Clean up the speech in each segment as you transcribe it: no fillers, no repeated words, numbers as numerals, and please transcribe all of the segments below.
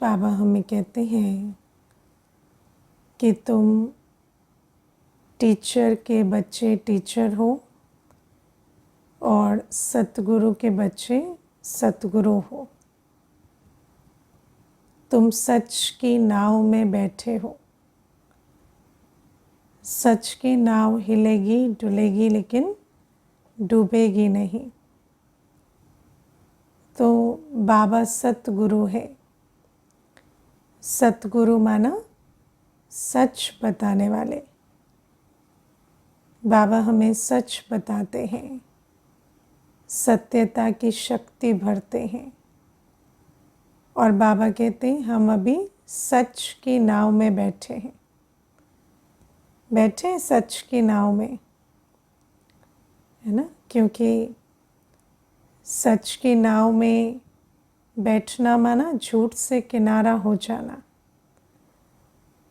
बाबा हमें कहते हैं कि तुम टीचर के बच्चे टीचर हो और सतगुरु के बच्चे सतगुरु हो। तुम सच की नाव में बैठे हो। सच की नाव हिलेगी डुलेगी लेकिन डूबेगी नहीं। तो बाबा सतगुरु है। सतगुरु माना सच बताने वाले। बाबा हमें सच बताते हैं, सत्यता की शक्ति भरते हैं। और बाबा कहते हैं हम अभी सच की नाव में बैठे हैं। बैठे हैं सच की नाव में, है ना। क्योंकि सच की नाव में बैठना माना झूठ से किनारा हो जाना।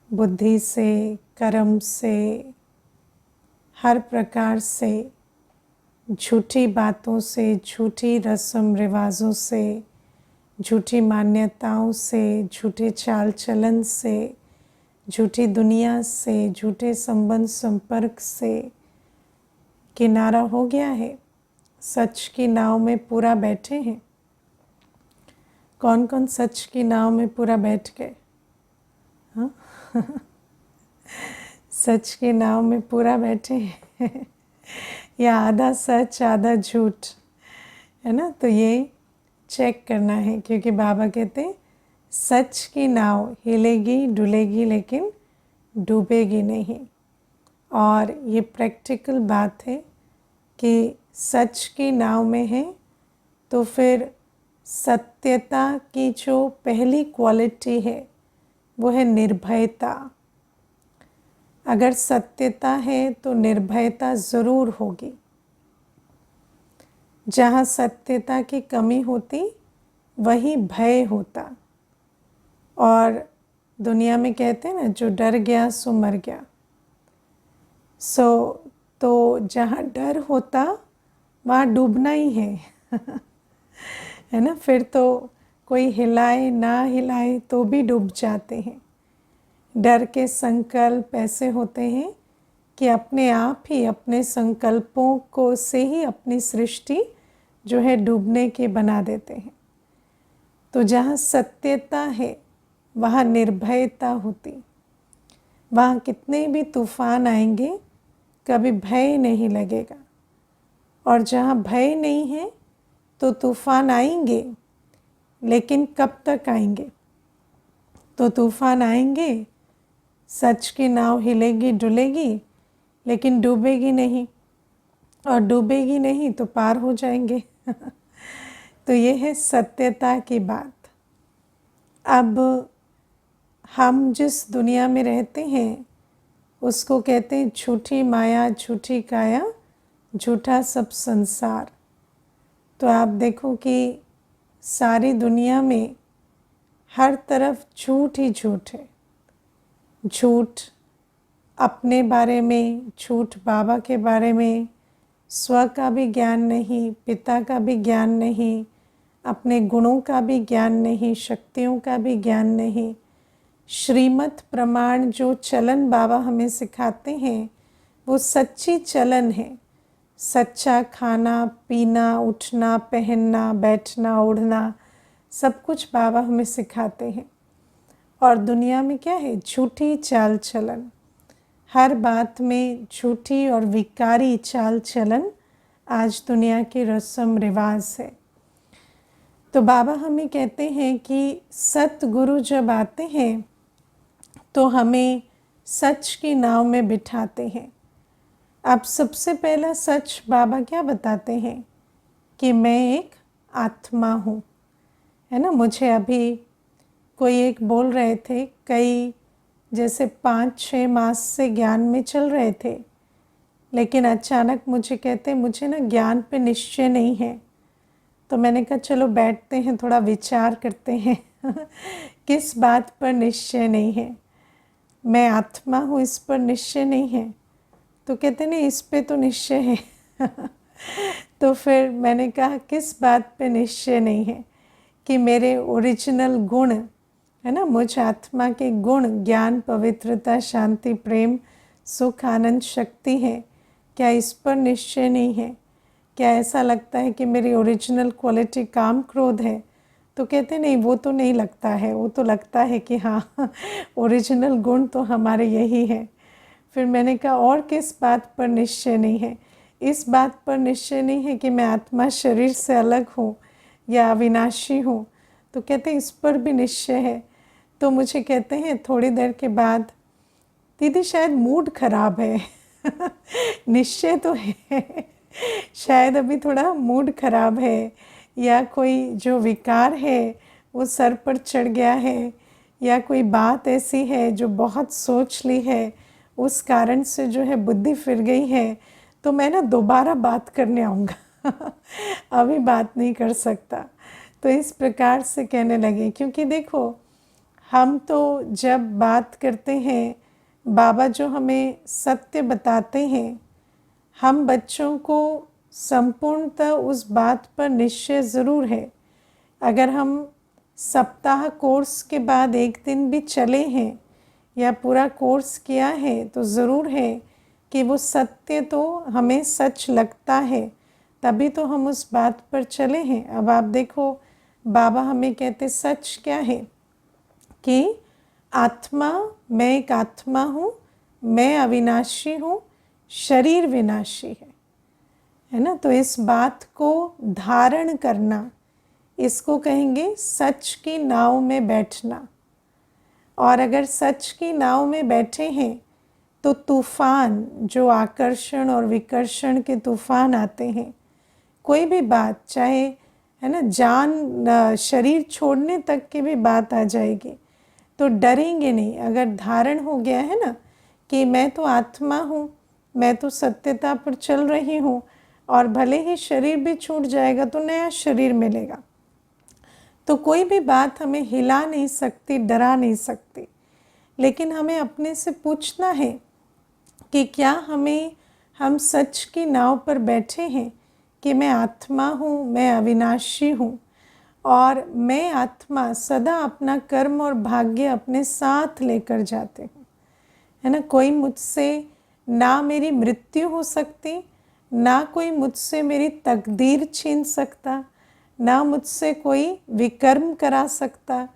बुद्धि से, कर्म से, हर प्रकार से, झूठी बातों से, झूठी रस्म रिवाजों से, झूठी मान्यताओं से, झूठे चाल चलन से, झूठी दुनिया से, झूठे संबंध संपर्क से किनारा हो गया है। सच की नाव में पूरा बैठे हैं। कौन कौन सच की नाव में पूरा बैठ गए? हाँ सच की नाव में पूरा बैठे हैं या आधा सच आधा झूठ, है ना। तो ये चेक करना है, क्योंकि बाबा कहते हैं सच की नाव हिलेगी डुलेगी लेकिन डूबेगी नहीं। और ये प्रैक्टिकल बात है कि सच की नाव में है तो फिर सत्यता की जो पहली क्वालिटी है वो है निर्भयता। अगर सत्यता है तो निर्भयता ज़रूर होगी। जहाँ सत्यता की कमी होती वही भय होता। और दुनिया में कहते हैं ना, जो डर गया सो मर गया। तो जहाँ डर होता वहाँ डूबना ही है है ना। फिर तो कोई हिलाए ना हिलाए तो भी डूब जाते हैं। डर के संकल्प ऐसे होते हैं कि अपने आप ही अपने संकल्पों को से ही अपनी सृष्टि जो है डूबने की बना देते हैं। तो जहाँ सत्यता है वहाँ निर्भयता होती। वहाँ कितने भी तूफान आएंगे कभी भय नहीं लगेगा। और जहाँ भय नहीं है तो तूफान आएंगे, लेकिन कब तक आएंगे? तो तूफान आएंगे, सच की नाव हिलेगी डुलेगी लेकिन डूबेगी नहीं, और डूबेगी नहीं तो पार हो जाएंगे तो ये है सत्यता की बात। अब हम जिस दुनिया में रहते हैं उसको कहते हैं झूठी माया, झूठी काया, झूठा सब संसार। तो आप देखो कि सारी दुनिया में हर तरफ झूठ ही झूठ है। झूठ अपने बारे में, झूठ बाबा के बारे में, स्व का भी ज्ञान नहीं, पिता का भी ज्ञान नहीं, अपने गुणों का भी ज्ञान नहीं, शक्तियों का भी ज्ञान नहीं। श्रीमत प्रमाण जो चलन बाबा हमें सिखाते हैं वो सच्ची चलन है। सच्चा खाना पीना, उठना पहनना, बैठना उड़ना, सब कुछ बाबा हमें सिखाते हैं। और दुनिया में क्या है? झूठी चाल चलन। हर बात में झूठी और विकारी चाल चलन आज दुनिया की रस्म रिवाज है। तो बाबा हमें कहते हैं कि सतगुरु जब आते हैं तो हमें सच की नाव में बिठाते हैं। अब सबसे पहला सच बाबा क्या बताते हैं कि मैं एक आत्मा हूँ, है ना। मुझे अभी कोई एक बोल रहे थे, कई जैसे 5-6 मास से ज्ञान में चल रहे थे, लेकिन अचानक मुझे कहते मुझे ना ज्ञान पे निश्चय नहीं है। तो मैंने कहा चलो बैठते हैं, थोड़ा विचार करते हैं किस बात पर निश्चय नहीं है? मैं आत्मा हूँ इस पर निश्चय नहीं है? तो कहते नहीं इस पे तो निश्चय है तो फिर मैंने कहा किस बात पे निश्चय नहीं है? कि मेरे ओरिजिनल गुण है ना। मुझ आत्मा के गुण ज्ञान, पवित्रता, शांति, प्रेम, सुख, आनंद, शक्ति है। क्या इस पर निश्चय नहीं है? क्या ऐसा लगता है कि मेरी ओरिजिनल क्वालिटी काम, क्रोध है? तो कहते नहीं, वो तो नहीं लगता है। वो तो लगता है कि हाँ ओरिजिनल गुण तो हमारे यही है। फिर मैंने कहा और किस बात पर निश्चय नहीं है? इस बात पर निश्चय नहीं है कि मैं आत्मा शरीर से अलग हूँ या अविनाशी हूँ। तो कहते इस पर भी निश्चय है। तो मुझे कहते हैं थोड़ी देर के बाद, दीदी शायद मूड खराब है निश्चय तो है शायद अभी थोड़ा मूड खराब है, या कोई जो विकार है वो सर पर चढ़ गया है, या कोई बात ऐसी है जो बहुत सोच ली है, उस कारण से जो है बुद्धि फिर गई है। तो मैं ना दोबारा बात करने आऊँगा अभी बात नहीं कर सकता। तो इस प्रकार से कहने लगे, क्योंकि देखो हम तो जब बात करते हैं, बाबा जो हमें सत्य बताते हैं, हम बच्चों को संपूर्णतः उस बात पर निश्चय ज़रूर है। अगर हम सप्ताह कोर्स के बाद एक दिन भी चले हैं या पूरा कोर्स किया है, तो ज़रूर है कि वो सत्य तो हमें सच लगता है, तभी तो हम उस बात पर चले हैं। अब आप देखो, बाबा हमें कहते सच क्या है कि आत्मा, मैं एक आत्मा हूँ, मैं अविनाशी हूँ, शरीर विनाशी है ना। तो इस बात को धारण करना, इसको कहेंगे सच की नाव में बैठना। और अगर सच की नाव में बैठे हैं तो तूफान, जो आकर्षण और विकर्षण के तूफान आते हैं, कोई भी बात, चाहे है ना जान शरीर छोड़ने तक की भी बात आ जाएगी, तो डरेंगे नहीं। अगर धारण हो गया है ना कि मैं तो आत्मा हूँ, मैं तो सत्यता पर चल रही हूँ, और भले ही शरीर भी छूट जाएगा तो नया शरीर मिलेगा, तो कोई भी बात हमें हिला नहीं सकती, डरा नहीं सकती। लेकिन हमें अपने से पूछना है कि क्या हम सच की नाव पर बैठे हैं कि मैं आत्मा हूँ, मैं अविनाशी हूँ, और मैं आत्मा सदा अपना कर्म और भाग्य अपने साथ लेकर जाते हूँ, है ना। कोई मुझसे ना मेरी मृत्यु हो सकती, ना कोई मुझसे मेरी तकदीर छीन सकता, ना मुझसे कोई विकर्म करा सकता।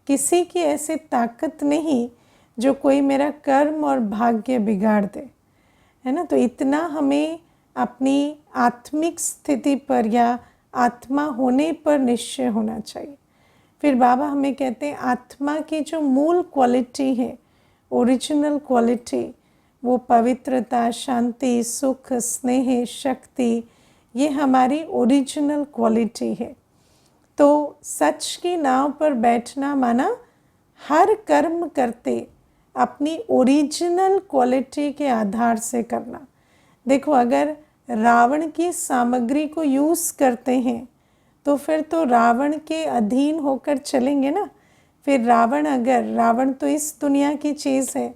किसी की ऐसी ताकत नहीं जो कोई मेरा कर्म और भाग्य बिगाड़ दे, है ना। तो इतना हमें अपनी आत्मिक स्थिति पर या आत्मा होने पर निश्चय होना चाहिए। फिर बाबा हमें कहते हैं आत्मा की जो मूल क्वालिटी है, ओरिजिनल क्वालिटी, वो पवित्रता, शांति, सुख, स्नेह, शक्ति, ये हमारी ओरिजिनल क्वालिटी है। तो सच की नाव पर बैठना माना हर कर्म करते अपनी ओरिजिनल क्वालिटी के आधार से करना। देखो, अगर रावण की सामग्री को यूज़ करते हैं तो फिर तो रावण के अधीन होकर चलेंगे ना। फिर रावण तो इस दुनिया की चीज़ है,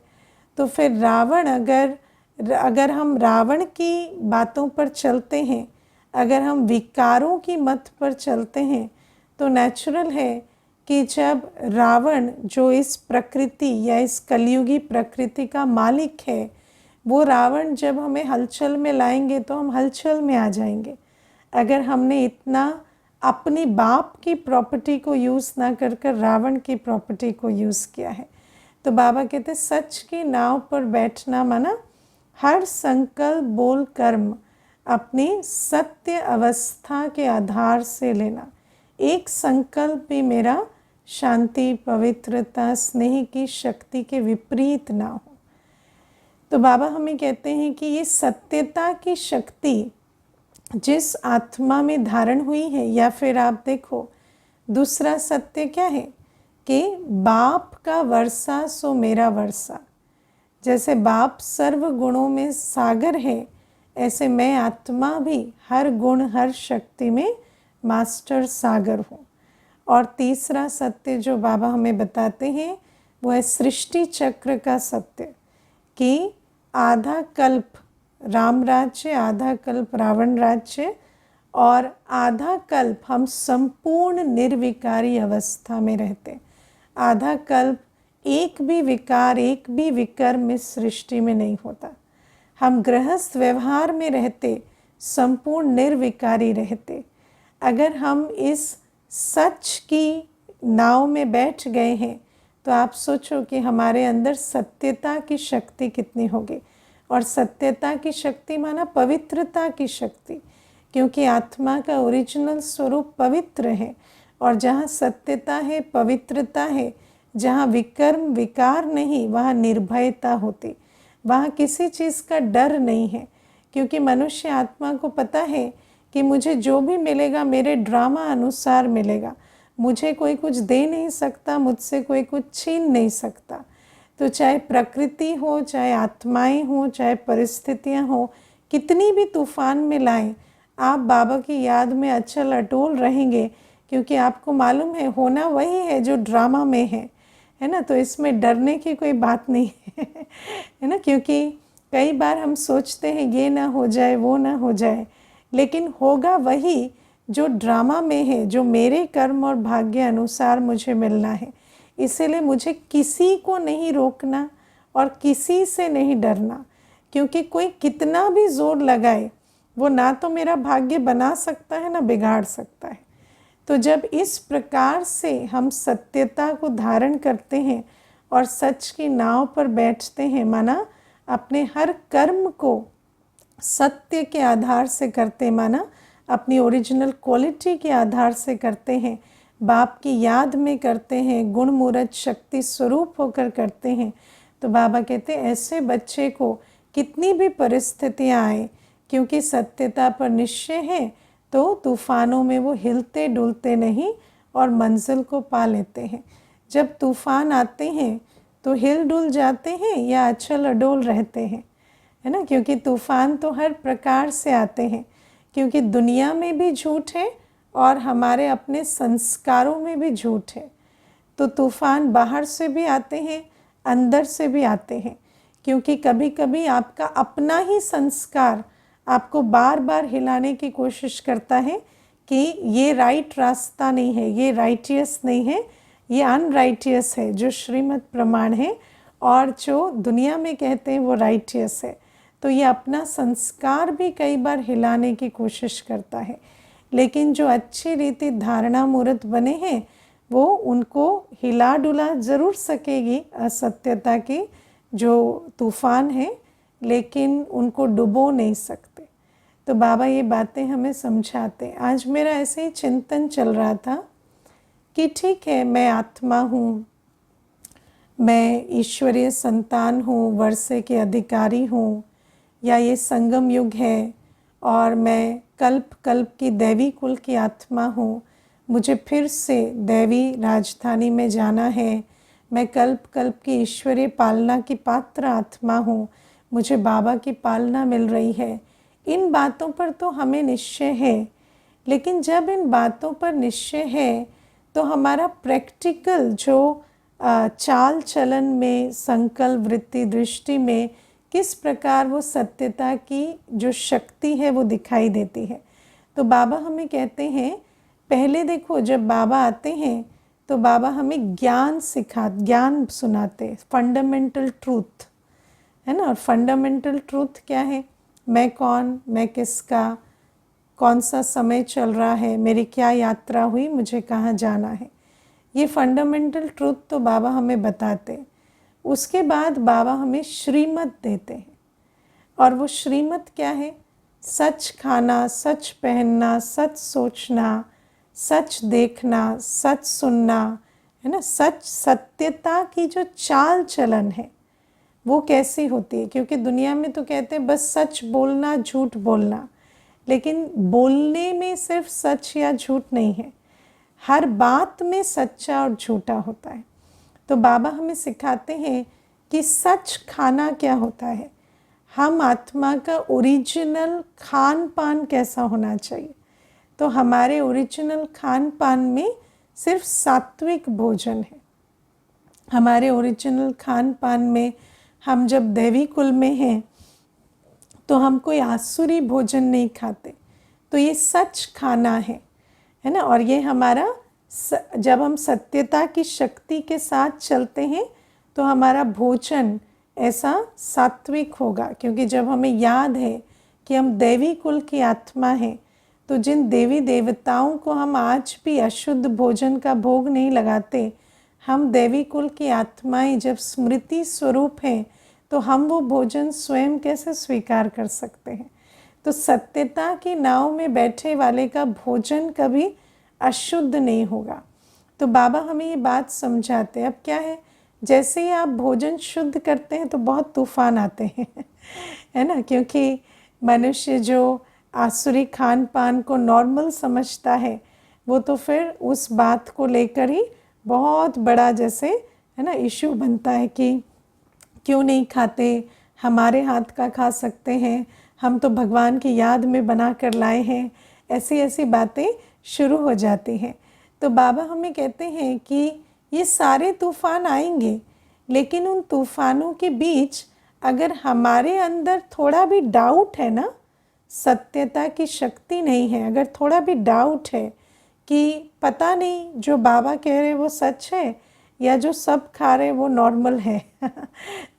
तो फिर रावण अगर हम रावण की बातों पर चलते हैं, अगर हम विकारों की मत पर चलते हैं, तो नेचुरल है कि जब रावण, जो इस प्रकृति या इस कलयुगी प्रकृति का मालिक है, वो रावण जब हमें हलचल में लाएंगे तो हम हलचल में आ जाएंगे। अगर हमने इतना अपनी बाप की प्रॉपर्टी को यूज़ ना कर कर रावण की प्रॉपर्टी को यूज़ किया है। तो बाबा कहते सच की नाव पर बैठना माना हर संकल्प, बोल, कर्म अपनी सत्य अवस्था के आधार से लेना। एक संकल्प भी मेरा शांति, पवित्रता, स्नेह की शक्ति के विपरीत ना हो। तो बाबा हमें कहते हैं कि ये सत्यता की शक्ति जिस आत्मा में धारण हुई है, या फिर आप देखो दूसरा सत्य क्या है कि बाप का वर्षा सो मेरा वर्षा। जैसे बाप सर्व गुणों में सागर है, ऐसे मैं आत्मा भी हर गुण, हर शक्ति में मास्टर सागर हूँ। और तीसरा सत्य जो बाबा हमें बताते हैं वो है सृष्टि चक्र का सत्य, कि आधा कल्प राम राज्य, आधा कल्प रावण राज्य, और आधा कल्प हम संपूर्ण निर्विकारी अवस्था में रहते। आधा कल्प एक भी विकार, एक भी विकर्म इस सृष्टि में नहीं होता। हम गृहस्थ व्यवहार में रहते, संपूर्ण निर्विकारी रहते। अगर हम इस सच की नाव में बैठ गए हैं तो आप सोचो कि हमारे अंदर सत्यता की शक्ति कितनी होगी। और सत्यता की शक्ति माना पवित्रता की शक्ति, क्योंकि आत्मा का ओरिजिनल स्वरूप पवित्र है। और जहाँ सत्यता है, पवित्रता है, जहाँ विकर्म विकार नहीं, वहाँ निर्भयता होती, वहाँ किसी चीज़ का डर नहीं है। क्योंकि मनुष्य आत्मा को पता है कि मुझे जो भी मिलेगा मेरे ड्रामा अनुसार मिलेगा, मुझे कोई कुछ दे नहीं सकता, मुझसे कोई कुछ छीन नहीं सकता। तो चाहे प्रकृति हो, चाहे आत्माएं हो, चाहे परिस्थितियां हो, कितनी भी तूफान में लाएं, आप बाबा की याद में अचल अटोल रहेंगे, क्योंकि आपको मालूम है होना वही है जो ड्रामा में है ना। तो इसमें डरने की कोई बात नहीं है ना। क्योंकि कई बार हम सोचते हैं ये ना हो जाए, वो ना हो जाए, लेकिन होगा वही जो ड्रामा में है, जो मेरे कर्म और भाग्य अनुसार मुझे मिलना है। इसीलिए मुझे किसी को नहीं रोकना और किसी से नहीं डरना, क्योंकि कोई कितना भी जोर लगाए वो ना तो मेरा भाग्य बना सकता है ना बिगाड़ सकता है। तो जब इस प्रकार से हम सत्यता को धारण करते हैं और सच की नाव पर बैठते हैं, माना अपने हर कर्म को सत्य के आधार से करते, माना अपनी ओरिजिनल क्वालिटी के आधार से करते हैं, बाप की याद में करते हैं, गुण मूर्त शक्ति स्वरूप होकर करते हैं, तो बाबा कहते हैं ऐसे बच्चे को कितनी भी परिस्थितियाँ आए, क्योंकि सत्यता पर निश्चय है, तो तूफ़ानों में वो हिलते डुलते नहीं और मंजिल को पा लेते हैं। जब तूफ़ान आते हैं तो हिल डुल जाते हैं या अचल अडोल रहते हैं, है ना। क्योंकि तूफ़ान तो हर प्रकार से आते हैं, क्योंकि दुनिया में भी झूठ है और हमारे अपने संस्कारों में भी झूठ है। तो तूफ़ान बाहर से भी आते हैं, अंदर से भी आते हैं, क्योंकि कभी कभी आपका अपना ही संस्कार आपको बार बार हिलाने की कोशिश करता है कि ये राइट रास्ता नहीं है, ये राइटियस नहीं है, ये अनराइटियस है, जो श्रीमत प्रमाण है और जो दुनिया में कहते हैं वो राइटियस है। तो ये अपना संस्कार भी कई बार हिलाने की कोशिश करता है, लेकिन जो अच्छी रीति धारणा मूर्त बने हैं वो उनको हिला डुला ज़रूर सकेगी असत्यता की जो तूफ़ान है, लेकिन उनको डुबो नहीं सकते। तो बाबा ये बातें हमें समझाते। आज मेरा ऐसे ही चिंतन चल रहा था कि ठीक है, मैं आत्मा हूँ, मैं ईश्वरीय संतान हूँ, वर्षे के अधिकारी हूँ, या ये संगम युग है और मैं कल्प कल्प की दैवी कुल की आत्मा हूँ, मुझे फिर से दैवी राजधानी में जाना है, मैं कल्प कल्प की ईश्वरीय पालना की पात्र आत्मा हूँ, मुझे बाबा की पालना मिल रही है। इन बातों पर तो हमें निश्चय है, लेकिन जब इन बातों पर निश्चय है तो हमारा प्रैक्टिकल जो चाल चलन में, संकल्प वृत्ति दृष्टि में किस प्रकार वो सत्यता की जो शक्ति है वो दिखाई देती है। तो बाबा हमें कहते हैं, पहले देखो जब बाबा आते हैं तो बाबा हमें ज्ञान सुनाते, फंडामेंटल ट्रूथ, है ना। और फंडामेंटल ट्रूथ क्या है? मैं कौन, मैं किसका, कौन सा समय चल रहा है, मेरी क्या यात्रा हुई, मुझे कहाँ जाना है, ये फंडामेंटल ट्रूथ तो बाबा हमें बताते। उसके बाद बाबा हमें श्रीमत देते हैं, और वो श्रीमत क्या है? सच खाना, सच पहनना, सच सोचना, सच देखना, सच सुनना, है ना। सच सत्यता की जो चाल चलन है वो कैसी होती है? क्योंकि दुनिया में तो कहते हैं बस सच बोलना, झूठ बोलना, लेकिन बोलने में सिर्फ सच या झूठ नहीं है, हर बात में सच्चा और झूठा होता है। तो बाबा हमें सिखाते हैं कि सच खाना क्या होता है, हम आत्मा का ओरिजिनल खान पान कैसा होना चाहिए। तो हमारे ओरिजिनल खान पान में सिर्फ सात्विक भोजन है। हमारे ओरिजिनल खान पान में हम जब दैवी कुल में हैं तो हम कोई आसुरी भोजन नहीं खाते। तो ये सच खाना है ना। और ये हमारा जब हम सत्यता की शक्ति के साथ चलते हैं तो हमारा भोजन ऐसा सात्विक होगा, क्योंकि जब हमें याद है कि हम दैवी कुल की आत्मा हैं, तो जिन देवी देवताओं को हम आज भी अशुद्ध भोजन का भोग नहीं लगाते, हम दैवी कुल की आत्माएं जब स्मृति स्वरूप हैं, तो हम वो भोजन स्वयं कैसे स्वीकार कर सकते हैं। तो सत्यता की नाव में बैठे वाले का भोजन कभी अशुद्ध नहीं होगा। तो बाबा हमें ये बात समझाते हैं। अब क्या है, जैसे ही आप भोजन शुद्ध करते हैं तो बहुत तूफान आते हैं है ना, क्योंकि मनुष्य जो आसुरी खान पान को नॉर्मल समझता है, वो तो फिर उस बात को लेकर ही बहुत बड़ा जैसे है ना इशू बनता है कि क्यों नहीं खाते, हमारे हाथ का खा सकते हैं, हम तो भगवान की याद में बना कर लाए हैं, ऐसी ऐसी बातें शुरू हो जाती हैं। तो बाबा हमें कहते हैं कि ये सारे तूफ़ान आएंगे, लेकिन उन तूफ़ानों के बीच अगर हमारे अंदर थोड़ा भी डाउट है ना, सत्यता की शक्ति नहीं है, अगर थोड़ा भी डाउट है कि पता नहीं जो बाबा कह रहे वो सच है या जो सब खा रहे वो नॉर्मल है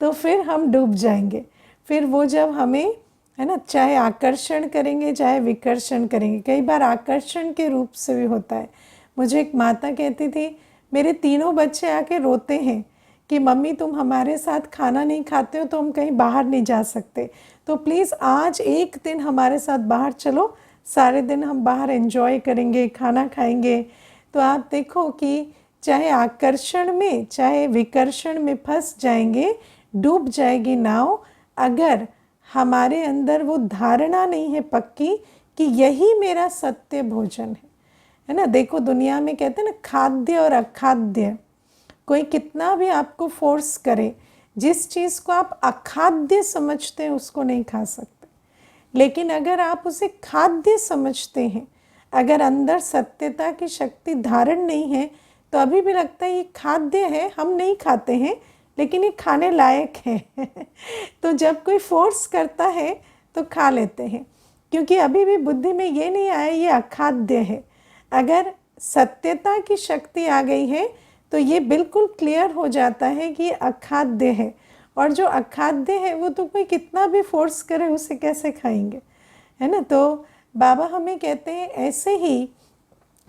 तो फिर हम डूब जाएंगे। फिर वो जब हमें है ना, चाहे आकर्षण करेंगे चाहे विकर्षण करेंगे, कई बार आकर्षण के रूप से भी होता है। मुझे एक माता कहती थी, मेरे तीनों बच्चे आके रोते हैं कि मम्मी तुम हमारे साथ खाना नहीं खाते हो तो हम कहीं बाहर नहीं जा सकते, तो प्लीज़ आज एक दिन हमारे साथ बाहर चलो, सारे दिन हम बाहर एंजॉय करेंगे, खाना खाएंगे। तो आप देखो कि चाहे आकर्षण में चाहे विकर्षण में फंस जाएंगे, डूब जाएगी नाव, अगर हमारे अंदर वो धारणा नहीं है पक्की कि यही मेरा सत्य भोजन है ना। देखो दुनिया में कहते हैं ना खाद्य और अखाद्य, कोई कितना भी आपको फोर्स करे, जिस चीज़ को आप अखाद्य समझते हैं उसको नहीं खा सकते, लेकिन अगर आप उसे खाद्य समझते हैं, अगर अंदर सत्यता की शक्ति धारण नहीं है, तो अभी भी लगता है ये खाद्य है, हम नहीं खाते हैं, लेकिन ये खाने लायक है तो जब कोई फोर्स करता है तो खा लेते हैं, क्योंकि अभी भी बुद्धि में ये नहीं आया ये अखाद्य है। अगर सत्यता की शक्ति आ गई है तो ये बिल्कुल क्लियर हो जाता है कि ये अखाद्य है, और जो अखाद्य है वो तो कोई कितना भी फोर्स करे उसे कैसे खाएंगे, है ना। तो बाबा हमें कहते हैं ऐसे ही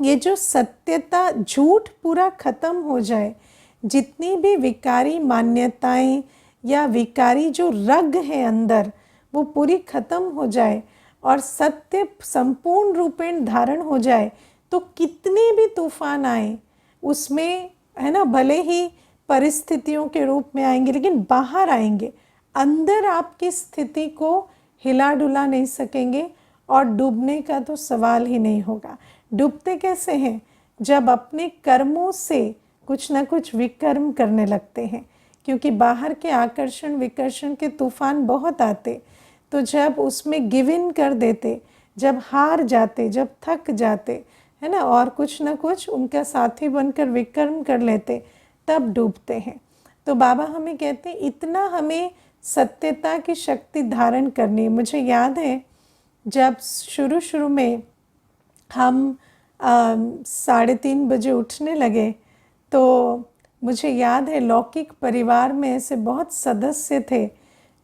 ये जो सत्यता, झूठ पूरा ख़त्म हो जाए, जितनी भी विकारी मान्यताएं या विकारी जो रग है अंदर वो पूरी ख़त्म हो जाए और सत्य संपूर्ण रूपेण धारण हो जाए, तो कितने भी तूफान आए उसमें है ना, भले ही परिस्थितियों के रूप में आएंगे लेकिन बाहर आएंगे, अंदर आपकी स्थिति को हिला डुला नहीं सकेंगे और डूबने का तो सवाल ही नहीं होगा। डूबते कैसे हैं, जब अपने कर्मों से कुछ ना कुछ विकर्म करने लगते हैं, क्योंकि बाहर के आकर्षण विकर्षण के तूफान बहुत आते, तो जब उसमें गिव इन कर देते, जब हार जाते, जब थक जाते है ना, और कुछ ना कुछ उनका साथी बनकर विकर्म कर लेते, तब डूबते हैं। तो बाबा हमें कहते हैं इतना हमें सत्यता की शक्ति धारण करनी। मुझे याद है जब शुरू में हम 3:30 बजे उठने लगे, तो मुझे याद है लौकिक परिवार में ऐसे बहुत सदस्य थे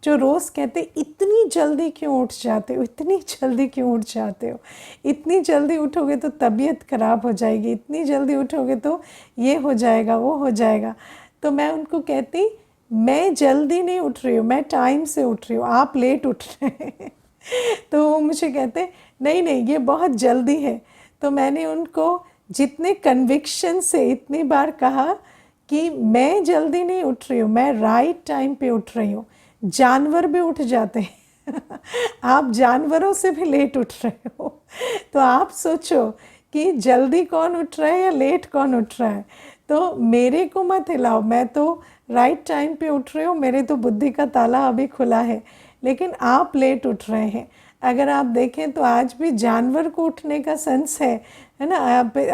जो रोज़ कहते इतनी जल्दी क्यों उठ जाते हो, इतनी जल्दी क्यों उठ जाते हो, इतनी जल्दी उठोगे तो तबीयत ख़राब हो जाएगी, इतनी जल्दी उठोगे तो ये हो जाएगा वो हो जाएगा। तो मैं उनको कहती मैं जल्दी नहीं उठ रही हूँ, मैं टाइम से उठ रही हूँ, आप लेट उठ रहे हैं तो वो मुझे कहते नहीं नहीं ये बहुत जल्दी है। तो मैंने उनको जितने कन्विक्शन से इतनी बार कहा कि मैं जल्दी नहीं उठ रही हूँ, मैं राइट टाइम पे उठ रही हूँ। जानवर भी उठ जाते हैं आप जानवरों से भी लेट उठ रहे हो, तो आप सोचो कि जल्दी कौन उठ रहा है या लेट कौन उठ रहा है। तो मेरे को मत हिलाओ, मैं तो राइट टाइम पे उठ रही हूँ, मेरे तो बुद्धि का ताला अभी खुला है, लेकिन आप लेट उठ रहे हैं। अगर आप देखें तो आज भी जानवर को उठने का सेंस है ना।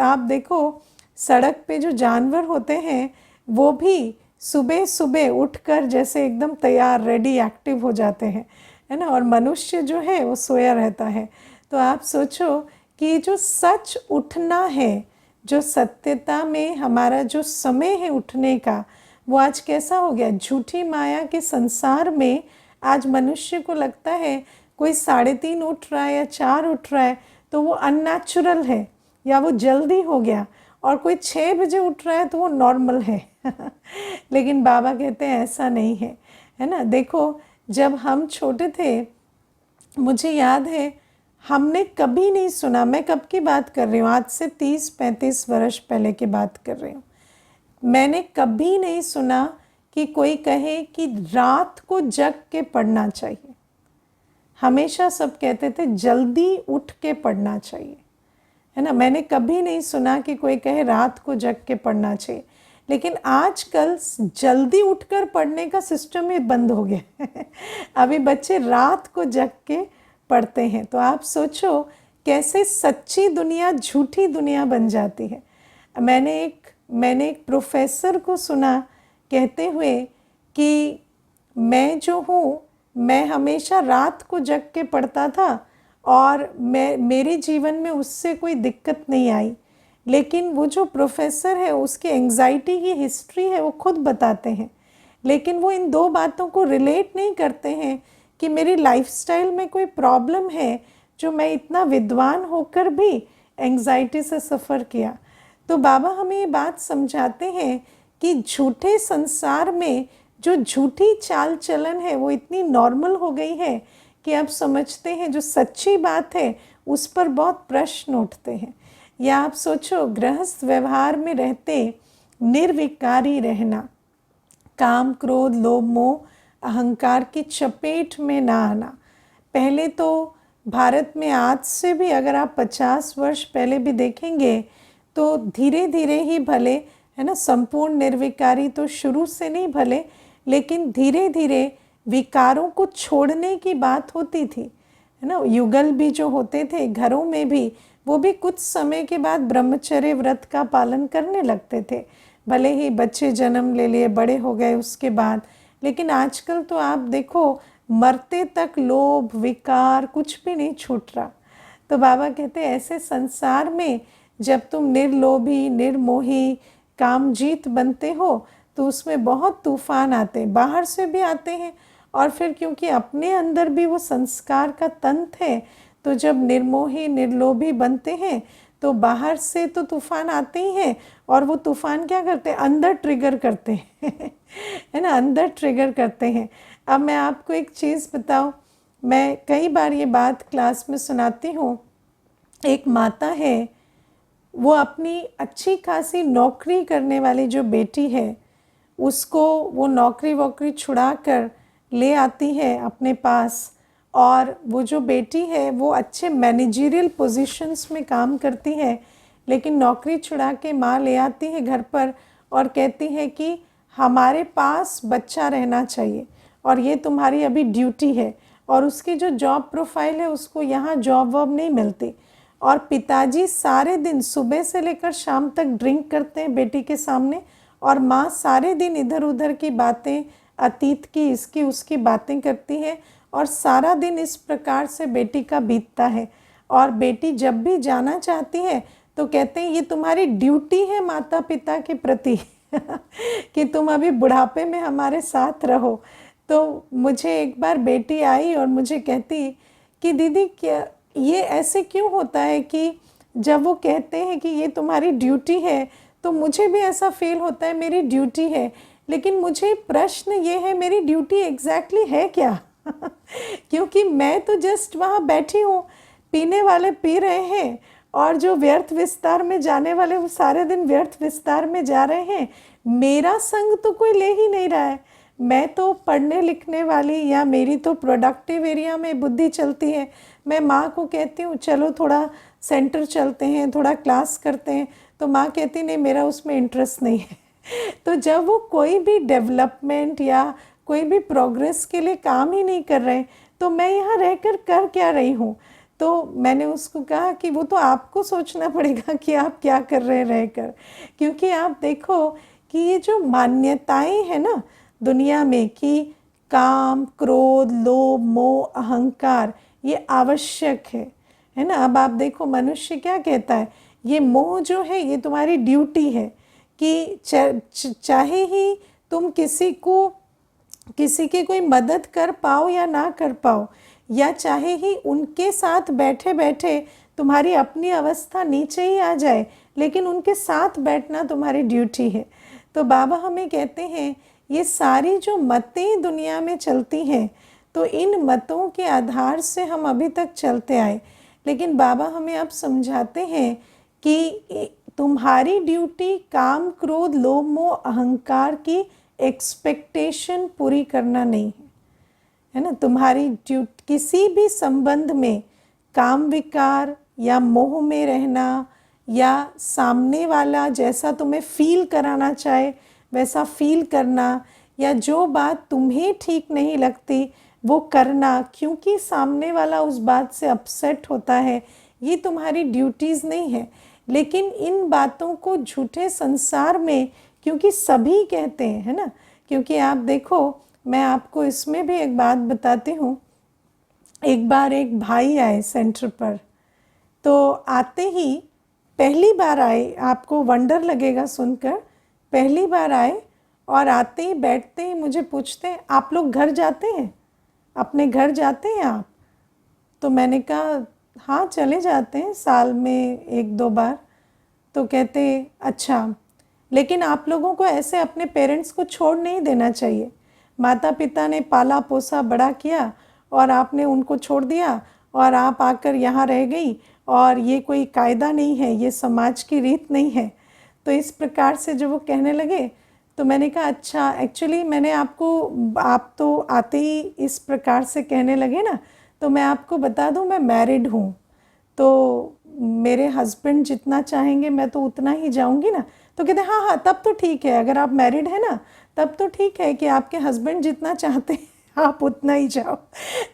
आप देखो सड़क पे जो जानवर होते हैं वो भी सुबह सुबह उठकर जैसे एकदम तैयार रेडी एक्टिव हो जाते हैं, है ना, और मनुष्य जो है वो सोया रहता है। तो आप सोचो कि जो सच उठना है, जो सत्यता में हमारा जो समय है उठने का, वो आज कैसा हो गया। झूठी माया के संसार में आज मनुष्य को लगता है कोई 3:30 उठ रहा है या 4 उठ रहा है तो वो अननेचुरल है या वो जल्दी हो गया, और कोई 6 बजे उठ रहा है तो वो नॉर्मल है। लेकिन बाबा कहते हैं ऐसा नहीं है, है ना। देखो, जब हम छोटे थे, मुझे याद है, हमने कभी नहीं सुना, मैं कब की बात कर रही हूँ, आज से 30-35 वर्ष पहले की बात कर रही हूँ, मैंने कभी नहीं सुना कि कोई कहे कि रात को जग के पढ़ना चाहिए। हमेशा सब कहते थे जल्दी उठ के पढ़ना चाहिए, है ना। मैंने कभी नहीं सुना कि कोई कहे रात को जग के पढ़ना चाहिए। लेकिन आजकल जल्दी उठकर पढ़ने का सिस्टम ही बंद हो गया है। अभी बच्चे रात को जग के पढ़ते हैं। तो आप सोचो कैसे सच्ची दुनिया झूठी दुनिया बन जाती है। मैंने एक प्रोफेसर को सुना कहते हुए कि मैं जो हूँ, मैं हमेशा रात को जग के पढ़ता था और मेरे जीवन में उससे कोई दिक्कत नहीं आई। लेकिन वो जो प्रोफेसर है, उसकी एंग्जाइटी की हिस्ट्री है, वो खुद बताते हैं। लेकिन वो इन दो बातों को रिलेट नहीं करते हैं कि मेरी लाइफस्टाइल में कोई प्रॉब्लम है जो मैं इतना विद्वान होकर भी एंग्जाइटी से सफ़र किया। तो बाबा हमें ये बात समझाते हैं कि झूठे संसार में जो झूठी चाल चलन है वो इतनी नॉर्मल हो गई है कि अब समझते हैं जो सच्ची बात है उस पर बहुत प्रश्न उठते हैं। या आप सोचो, गृहस्थ व्यवहार में रहते निर्विकारी रहना, काम क्रोध लोभ मोह अहंकार की चपेट में ना आना। पहले तो भारत में आज से भी अगर आप 50 वर्ष पहले भी देखेंगे तो धीरे धीरे ही भले, है ना, संपूर्ण निर्विकारी तो शुरू से नहीं भले, लेकिन धीरे धीरे विकारों को छोड़ने की बात होती थी, है ना। युगल भी जो होते थे घरों में भी, वो भी कुछ समय के बाद ब्रह्मचर्य व्रत का पालन करने लगते थे, भले ही बच्चे जन्म ले लिए, बड़े हो गए उसके बाद। लेकिन आजकल तो आप देखो, मरते तक लोभ विकार कुछ भी नहीं छूट रहा। तो बाबा कहते हैं ऐसे संसार में जब तुम निर्लोभी निर्मोही कामजीत बनते हो तो उसमें बहुत तूफान आते हैं, बाहर से भी आते हैं, और फिर क्योंकि अपने अंदर भी वो संस्कार का तंत्र है, तो जब निर्मोही निर्लोभी बनते हैं तो बाहर से तो तूफान आते ही हैं, और वो तूफान क्या करते हैं, अंदर ट्रिगर करते हैं। है ना, अंदर ट्रिगर करते हैं। अब मैं आपको एक चीज़ बताऊं, मैं कई बार ये बात क्लास में सुनाती हूँ। एक माता है, वो अपनी अच्छी खासी नौकरी करने वाली जो बेटी है, उसको वो नौकरी वोकरी छुड़ा कर ले आती है अपने पास, और वो जो बेटी है वो अच्छे मैनेजरियल पोजीशंस में काम करती है, लेकिन नौकरी छुड़ा के माँ ले आती है घर पर और कहती है कि हमारे पास बच्चा रहना चाहिए और ये तुम्हारी अभी ड्यूटी है। और उसकी जो जॉब प्रोफाइल है उसको यहाँ जॉब वॉब नहीं मिलती, और पिताजी सारे दिन सुबह से लेकर शाम तक ड्रिंक करते हैं बेटी के सामने, और माँ सारे दिन इधर उधर की बातें, अतीत की, इसकी उसकी बातें करती है, और सारा दिन इस प्रकार से बेटी का बीतता है। और बेटी जब भी जाना चाहती है तो कहते हैं ये तुम्हारी ड्यूटी है माता पिता के प्रति कि तुम अभी बुढ़ापे में हमारे साथ रहो। तो मुझे एक बार बेटी आई और मुझे कहती कि दीदी क्या ये ऐसे क्यों होता है कि जब वो कहते हैं कि ये तुम्हारी ड्यूटी है तो मुझे भी ऐसा फील होता है मेरी ड्यूटी है, लेकिन मुझे प्रश्न ये है मेरी ड्यूटी एग्जैक्टली है क्या? क्योंकि मैं तो जस्ट वहाँ बैठी हूँ, पीने वाले पी रहे हैं और जो व्यर्थ विस्तार में जाने वाले वो सारे दिन व्यर्थ विस्तार में जा रहे हैं, मेरा संग तो कोई ले ही नहीं रहा है। मैं तो पढ़ने लिखने वाली, या मेरी तो प्रोडक्टिव एरिया में बुद्धि चलती है। मैं माँ को कहती हूँ चलो थोड़ा सेंटर चलते हैं, थोड़ा क्लास करते हैं, तो माँ कहती नहीं मेरा उसमें इंटरेस्ट नहीं है। तो जब वो कोई भी डेवलपमेंट या कोई भी प्रोग्रेस के लिए काम ही नहीं कर रहे, तो मैं यहाँ रहकर कर क्या रही हूँ? तो मैंने उसको कहा कि वो तो आपको सोचना पड़ेगा कि आप क्या कर रहे हैं रहकर, क्योंकि आप देखो कि ये जो मान्यताएं हैं ना दुनिया में कि काम क्रोध लोभ मोह अहंकार ये आवश्यक है ना। अब आप देखो मनुष्य क्या कहता है, ये मोह जो है ये तुम्हारी ड्यूटी है कि चाहे ही तुम किसी की कोई मदद कर पाओ या ना कर पाओ, या चाहे ही उनके साथ बैठे बैठे तुम्हारी अपनी अवस्था नीचे ही आ जाए, लेकिन उनके साथ बैठना तुम्हारी ड्यूटी है। तो बाबा हमें कहते हैं ये सारी जो मतें दुनिया में चलती हैं, तो इन मतों के आधार से हम अभी तक चलते आए, लेकिन बाबा हमें अब समझाते हैं कि तुम्हारी ड्यूटी काम क्रोध लोभ मोह अहंकार की एक्सपेक्टेशन पूरी करना नहीं है ना। तुम्हारी ड्यूटी किसी भी संबंध में काम विकार या मोह में रहना, या सामने वाला जैसा तुम्हें फील कराना चाहे वैसा फील करना, या जो बात तुम्हें ठीक नहीं लगती वो करना क्योंकि सामने वाला उस बात से अपसेट होता है, ये तुम्हारी ड्यूटीज़ नहीं है। लेकिन इन बातों को झूठे संसार में क्योंकि सभी कहते हैं, है ना, क्योंकि आप देखो, मैं आपको इसमें भी एक बात बताती हूँ। एक बार एक भाई आए सेंटर पर, तो आते ही पहली बार आए, आपको वंडर लगेगा सुनकर, पहली बार आए और आते ही बैठते ही मुझे पूछते हैं आप लोग घर जाते हैं, अपने घर जाते हैं आप? तो मैंने कहा हाँ चले जाते हैं, साल में 1-2 बार। तो कहते अच्छा, लेकिन आप लोगों को ऐसे अपने पेरेंट्स को छोड़ नहीं देना चाहिए। माता पिता ने पाला पोसा बड़ा किया और आपने उनको छोड़ दिया और आप आकर यहाँ रह गई, और ये कोई कायदा नहीं है, ये समाज की रीत नहीं है। तो इस प्रकार से जब वो कहने लगे तो मैंने कहा अच्छा, एक्चुअली मैंने आपको, आप तो आते ही इस प्रकार से कहने लगे ना, तो मैं आपको बता दूं मैं मैरिड हूँ, तो मेरे हस्बैंड जितना चाहेंगे मैं तो उतना ही जाऊंगी ना। तो कहते हाँ हाँ तब तो ठीक है, अगर आप मैरिड है ना तब तो ठीक है कि आपके हस्बैंड जितना चाहते हैं आप उतना ही जाओ।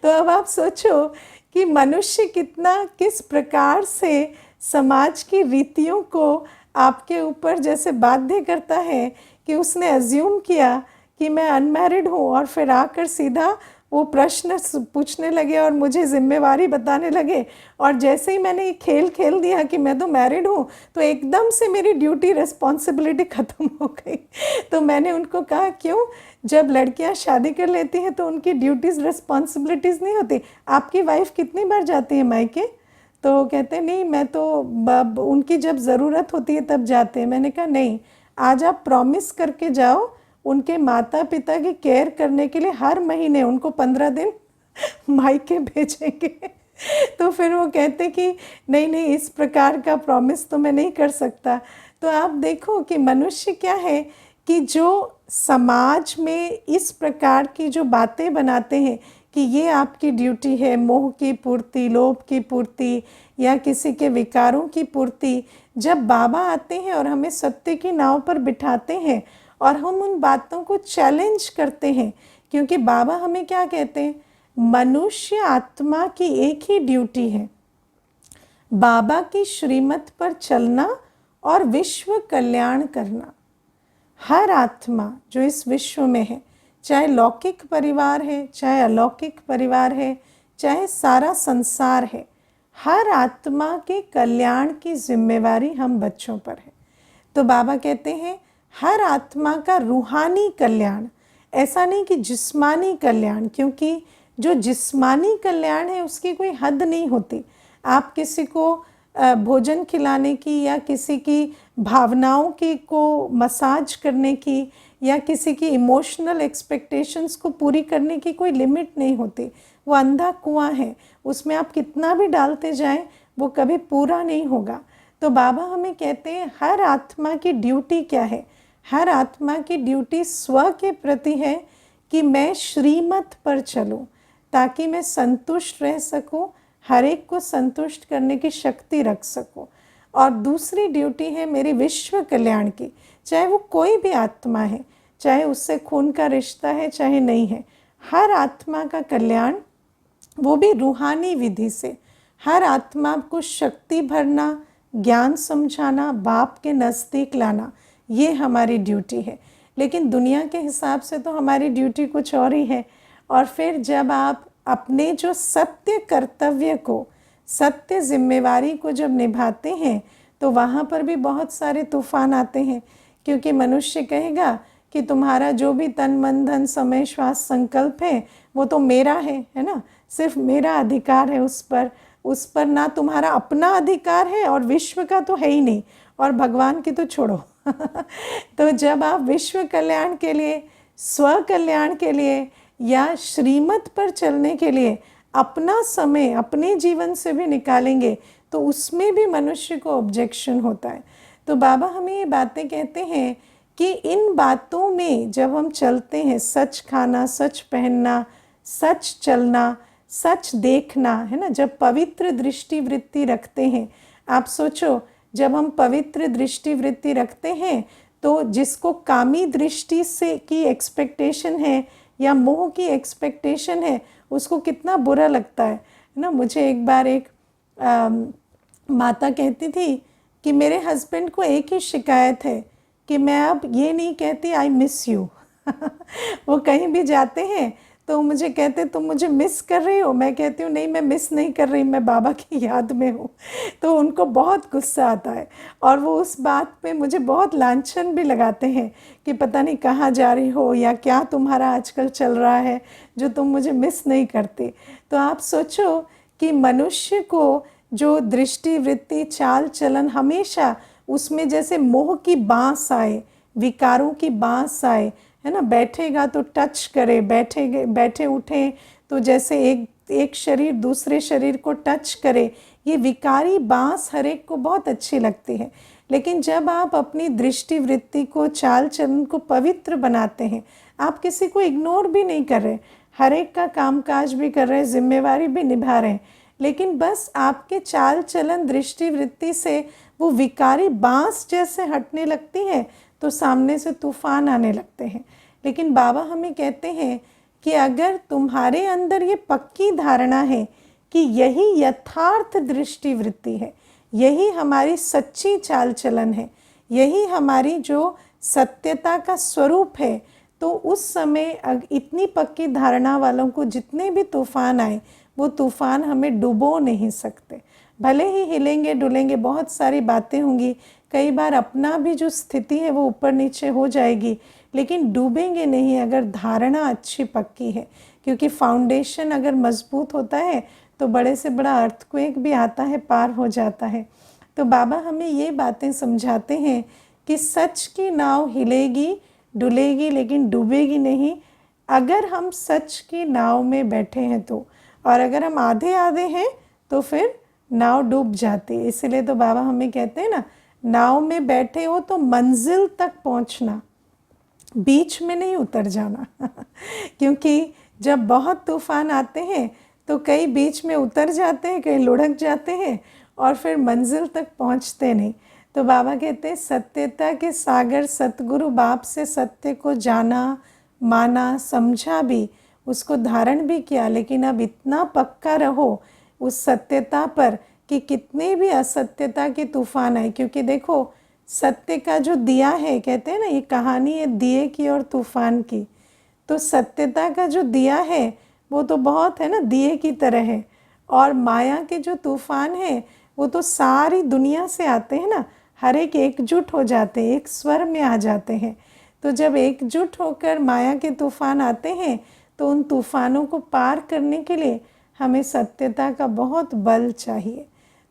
तो अब आप सोचो कि मनुष्य किस प्रकार से समाज की रीतियों को आपके ऊपर जैसे बाध्य करता है कि उसने अज्यूम किया कि मैं अनमैरिड हूँ, और फिर आकर सीधा वो प्रश्न पूछने लगे और मुझे जिम्मेवारी बताने लगे। और जैसे ही मैंने खेल खेल दिया कि मैं तो मैरिड हूँ, तो एकदम से मेरी ड्यूटी रिस्पॉन्सिबिलिटी ख़त्म हो गई। तो मैंने उनको कहा क्यों, जब लड़कियाँ शादी कर लेती हैं तो उनकी ड्यूटीज़ रिस्पॉन्सिबिलिटीज़ नहीं होती। आपकी वाइफ कितनी बार जाती है मायके? तो कहते नहीं, मैं तो उनकी जब ज़रूरत होती है तब जाते हैं। मैंने कहा नहीं, आज आप प्रॉमिस करके जाओ उनके माता पिता की केयर करने के लिए हर महीने उनको 15 दिन मायके भेजेंगे। तो फिर वो कहते कि नहीं नहीं, इस प्रकार का प्रॉमिस तो मैं नहीं कर सकता। तो आप देखो कि मनुष्य क्या है कि जो समाज में इस प्रकार की जो बातें बनाते हैं कि ये आपकी ड्यूटी है, मोह की पूर्ति, लोभ की पूर्ति या किसी के विकारों की पूर्ति, जब बाबा आते हैं और हमें सत्य की नाव पर बिठाते हैं और हम उन बातों को चैलेंज करते हैं, क्योंकि बाबा हमें क्या कहते हैं, मनुष्य आत्मा की एक ही ड्यूटी है, बाबा की श्रीमत पर चलना और विश्व कल्याण करना। हर आत्मा जो इस विश्व में है, चाहे लौकिक परिवार है, चाहे अलौकिक परिवार है, चाहे सारा संसार है, हर आत्मा के कल्याण की जिम्मेवारी हम बच्चों पर है। तो बाबा कहते हैं हर आत्मा का रूहानी कल्याण, ऐसा नहीं कि जिस्मानी कल्याण, क्योंकि जो जिस्मानी कल्याण है उसकी कोई हद नहीं होती। आप किसी को भोजन खिलाने की या किसी की भावनाओं की को मसाज करने की या किसी की इमोशनल एक्सपेक्टेशंस को पूरी करने की कोई लिमिट नहीं होती। वो अंधा कुआं है, उसमें आप कितना भी डालते जाएं वो कभी पूरा नहीं होगा। तो बाबा हमें कहते हैं हर आत्मा की ड्यूटी क्या है, हर आत्मा की ड्यूटी स्व के प्रति है कि मैं श्रीमत पर चलूं ताकि मैं संतुष्ट रह सकूं, हर एक को संतुष्ट करने की शक्ति रख सकूं। और दूसरी ड्यूटी है मेरी विश्व कल्याण की, चाहे वो कोई भी आत्मा है, चाहे उससे खून का रिश्ता है चाहे नहीं है, हर आत्मा का कल्याण, वो भी रूहानी विधि से। हर आत्मा को शक्ति भरना, ज्ञान समझाना, बाप के नज़दीक लाना, ये हमारी ड्यूटी है। लेकिन दुनिया के हिसाब से तो हमारी ड्यूटी कुछ और ही है। और फिर जब आप अपने जो सत्य कर्तव्य को, सत्य जिम्मेवारी को जब निभाते हैं, तो वहाँ पर भी बहुत सारे तूफान आते हैं, क्योंकि मनुष्य कहेगा कि तुम्हारा जो भी तन मन धन समय श्वास संकल्प है वो तो मेरा है ना, सिर्फ मेरा अधिकार है उस पर ना तुम्हारा अपना अधिकार है, और विश्व का तो है ही नहीं, और भगवान की तो छोड़ो। तो जब आप विश्व कल्याण के लिए, स्व कल्याण के लिए या श्रीमत पर चलने के लिए अपना समय अपने जीवन से भी निकालेंगे तो उसमें भी मनुष्य को ऑब्जेक्शन होता है। तो बाबा हमें ये बातें कहते हैं कि इन बातों में जब हम चलते हैं, सच खाना, सच पहनना, सच चलना, सच देखना, है ना, जब पवित्र दृष्टि वृत्ति रखते हैं, आप सोचो जब हम पवित्र दृष्टि वृत्ति रखते हैं तो जिसको कामी दृष्टि से की एक्सपेक्टेशन है या मोह की एक्सपेक्टेशन है उसको कितना बुरा लगता है ना। मुझे एक बार एक माता कहती थी कि मेरे हस्बैंड को एक ही शिकायत है कि मैं अब ये नहीं कहती आई मिस यू। वो कहीं भी जाते हैं तो मुझे कहते तुम मुझे मिस कर रही हो, मैं कहती हूँ नहीं मैं मिस नहीं कर रही, मैं बाबा की याद में हूँ। तो उनको बहुत गुस्सा आता है और वो उस बात पे मुझे बहुत लांछन भी लगाते हैं कि पता नहीं कहाँ जा रही हो या क्या तुम्हारा आजकल चल रहा है जो तुम मुझे मिस नहीं करती। तो आप सोचो कि मनुष्य को जो दृष्टि वृत्ति चाल चलन हमेशा उसमें जैसे मोह की बाँस आए, विकारों की बाँस आए, है ना, बैठेगा तो टच करे, बैठे उठे तो जैसे एक शरीर दूसरे शरीर को टच करे, ये विकारी बाँस हर एक को बहुत अच्छी लगती है। लेकिन जब आप अपनी दृष्टि वृत्ति को चाल चलन को पवित्र बनाते हैं, आप किसी को इग्नोर भी नहीं कर रहे, हर एक का कामकाज भी कर रहे हैं, जिम्मेवारी भी निभा रहे हैं, लेकिन बस आपके चाल चलन दृष्टि वृत्ति से वो विकारी बाँस जैसे हटने लगती है तो सामने से तूफान आने लगते हैं। लेकिन बाबा हमें कहते हैं कि अगर तुम्हारे अंदर ये पक्की धारणा है कि यही यथार्थ दृष्टि वृत्ति है, यही हमारी सच्ची चाल चलन है, यही हमारी जो सत्यता का स्वरूप है, तो उस समय इतनी पक्की धारणा वालों को जितने भी तूफान आए वो तूफान हमें डुबो नहीं सकते। भले ही हिलेंगे डुलेंगे, बहुत सारी बातें होंगी, कई बार अपना भी जो स्थिति है वो ऊपर नीचे हो जाएगी, लेकिन डूबेंगे नहीं अगर धारणा अच्छी पक्की है। क्योंकि फाउंडेशन अगर मजबूत होता है तो बड़े से बड़ा अर्थक्वेक भी आता है, पार हो जाता है। तो बाबा हमें ये बातें समझाते हैं कि सच की नाव हिलेगी डुलेगी लेकिन डूबेगी नहीं, अगर हम सच की नाव में बैठे हैं तो, और अगर हम आधे आधे हैं तो फिर नाव डूब जाती है। इसलिए तो बाबा हमें कहते हैं ना, नाव में बैठे हो तो मंजिल तक पहुंचना, बीच में नहीं उतर जाना। क्योंकि जब बहुत तूफान आते हैं तो कई बीच में उतर जाते हैं, कई लुढ़क जाते हैं और फिर मंजिल तक पहुंचते नहीं। तो बाबा कहते हैं सत्यता के सागर सतगुरु बाप से सत्य को जाना, माना, समझा भी, उसको धारण भी किया, लेकिन अब इतना पक्का रहो उस सत्यता पर कि कितने भी असत्यता के तूफान आए। क्योंकि देखो सत्य का जो दिया है, कहते हैं ना ये कहानी है दिए की और तूफान की, तो सत्यता का जो दिया है वो तो बहुत है ना दिए की तरह है, और माया के जो तूफान है वो तो सारी दुनिया से आते हैं ना, हर एक एकजुट हो जाते हैं, एक स्वर में आ जाते हैं। तो जब एकजुट होकर माया के तूफान आते हैं तो उन तूफानों को पार करने के लिए हमें सत्यता का बहुत बल चाहिए।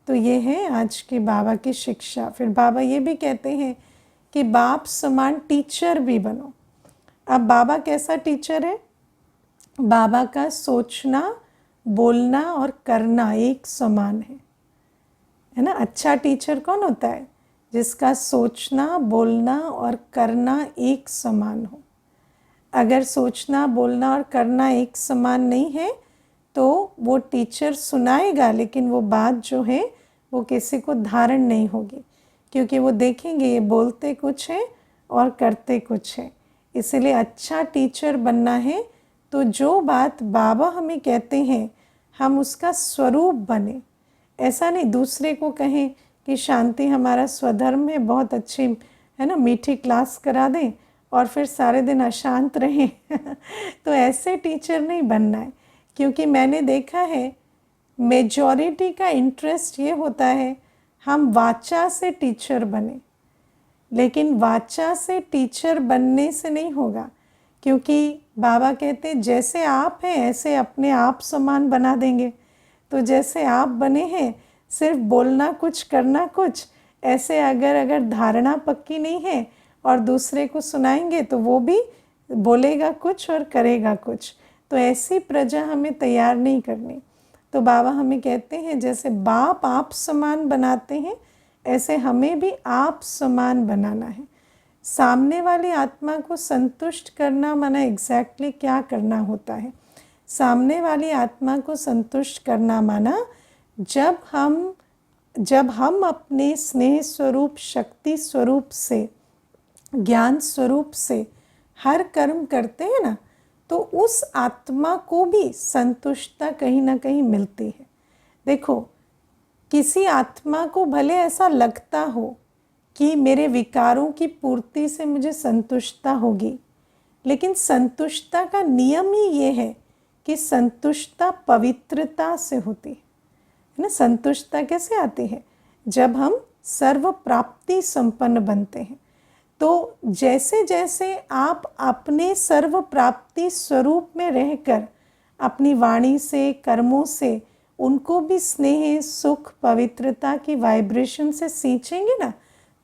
तो ये है आज की बाबा की शिक्षा। फिर बाबा ये भी कहते हैं कि बाप समान टीचर भी बनो। अब बाबा कैसा टीचर है? बाबा का सोचना, बोलना और करना एक समान है ना। अच्छा टीचर कौन होता है? जिसका सोचना, बोलना और करना एक समान हो। अगर सोचना, बोलना और करना एक समान नहीं है तो वो टीचर सुनाएगा, लेकिन वो बात जो है वो किसी को धारण नहीं होगी, क्योंकि वो देखेंगे ये बोलते कुछ है और करते कुछ है। इसलिए अच्छा टीचर बनना है तो जो बात बाबा हमें कहते हैं हम उसका स्वरूप बने। ऐसा नहीं दूसरे को कहें कि शांति हमारा स्वधर्म है, बहुत अच्छी है ना, मीठी क्लास करा दें और फिर सारे दिन अशांत रहें। तो ऐसे टीचर नहीं बनना है, क्योंकि मैंने देखा है मेजॉरिटी का इंटरेस्ट ये होता है हम वाचा से टीचर बने, लेकिन वाचा से टीचर बनने से नहीं होगा, क्योंकि बाबा कहते जैसे आप हैं ऐसे अपने आप समान बना देंगे। तो जैसे आप बने हैं, सिर्फ बोलना कुछ करना कुछ, ऐसे अगर धारणा पक्की नहीं है और दूसरे को सुनाएंगे तो वो भी बोलेगा कुछ और करेगा कुछ, तो ऐसी प्रजा हमें तैयार नहीं करनी। तो बाबा हमें कहते हैं जैसे बाप आप समान बनाते हैं, ऐसे हमें भी आप समान बनाना है। सामने वाली आत्मा को संतुष्ट करना माना एग्जैक्टली क्या करना होता है? सामने वाली आत्मा को संतुष्ट करना माना जब हम अपने स्नेह स्वरूप, शक्ति स्वरूप से, ज्ञान स्वरूप से हर कर्म करते हैं ना, तो उस आत्मा को भी संतुष्टता कहीं ना कहीं मिलती है। देखो, किसी आत्मा को भले ऐसा लगता हो कि मेरे विकारों की पूर्ति से मुझे संतुष्टता होगी, लेकिन संतुष्टता का नियम ही ये है कि संतुष्टता पवित्रता से होती है ना। संतुष्टता कैसे आती है? जब हम सर्व प्राप्ति संपन्न बनते हैं। तो जैसे जैसे आप अपने सर्व प्राप्ति स्वरूप में रहकर अपनी वाणी से, कर्मों से उनको भी स्नेह, सुख, पवित्रता की वाइब्रेशन से सींचेंगे ना,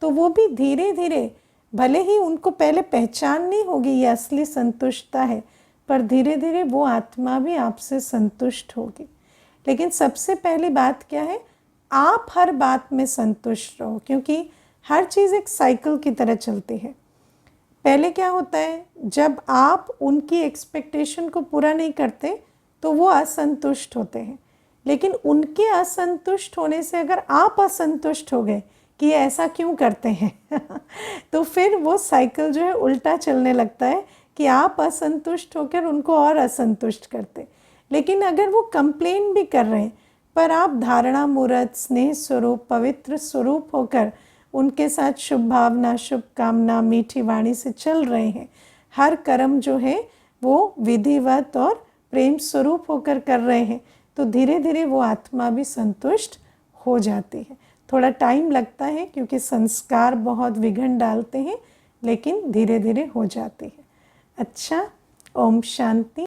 तो वो भी धीरे धीरे, भले ही उनको पहले पहचान नहीं होगी ये असली संतुष्टता है, पर धीरे धीरे वो आत्मा भी आपसे संतुष्ट होगी। लेकिन सबसे पहली बात क्या है? आप हर बात में संतुष्ट रहो, क्योंकि हर चीज़ एक साइकिल की तरह चलती है। पहले क्या होता है, जब आप उनकी एक्सपेक्टेशन को पूरा नहीं करते तो वो असंतुष्ट होते हैं, लेकिन उनके असंतुष्ट होने से अगर आप असंतुष्ट हो गए कि ये ऐसा क्यों करते हैं तो फिर वो साइकिल जो है उल्टा चलने लगता है कि आप असंतुष्ट होकर उनको और असंतुष्ट करते। लेकिन अगर वो कंप्लेन भी कर रहे हैं, पर आप धारणा मूर्त, स्नेह स्वरूप, पवित्र स्वरूप होकर उनके साथ शुभ भावना, शुभकामना, मीठी वाणी से चल रहे हैं, हर कर्म जो है वो विधिवत और प्रेम स्वरूप होकर कर रहे हैं, तो धीरे धीरे वो आत्मा भी संतुष्ट हो जाती है। थोड़ा टाइम लगता है क्योंकि संस्कार बहुत विघ्न डालते हैं, लेकिन धीरे धीरे हो जाती है। अच्छा, ओम शांति।